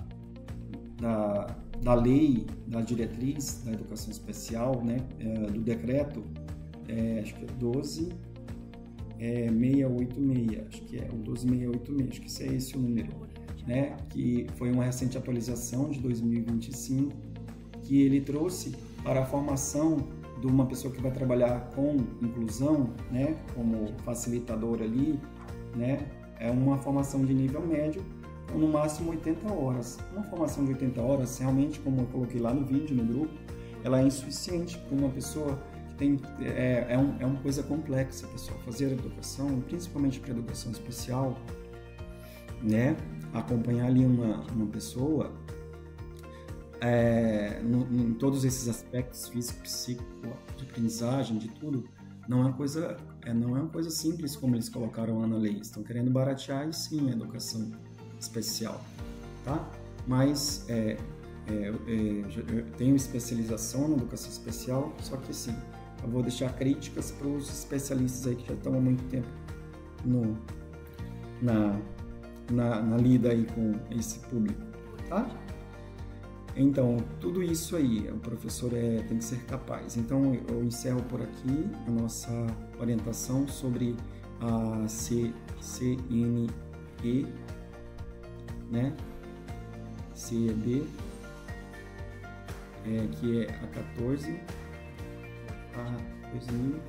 lei, da diretriz da educação especial, né? Do decreto, acho que é 12.686, acho que é o 12.686, acho que é esse o número, né? Que foi uma recente atualização de 2025, que ele trouxe para a formação de uma pessoa que vai trabalhar com inclusão, né? Como facilitador ali, né? É uma formação de nível médio, ou no máximo 80 horas. Uma formação de 80 horas, realmente, como eu coloquei lá no vídeo, no grupo, ela é insuficiente para uma pessoa que tem... É uma coisa complexa, pessoal. Fazer educação, principalmente para educação especial, né? Acompanhar ali uma pessoa em todos esses aspectos físico, psíquico, de aprendizagem, de tudo, não é uma coisa simples como eles colocaram lá na lei. Estão querendo baratear e sim a educação especial, tá? Mas eu tenho especialização na educação especial, só que assim, eu vou deixar críticas para os especialistas aí que já estão há muito tempo na lida aí com esse público, tá? Então, tudo isso aí, o professor tem que ser capaz. Então, eu encerro por aqui a nossa orientação sobre a CNE, né? CEB, que é a 14 a 2000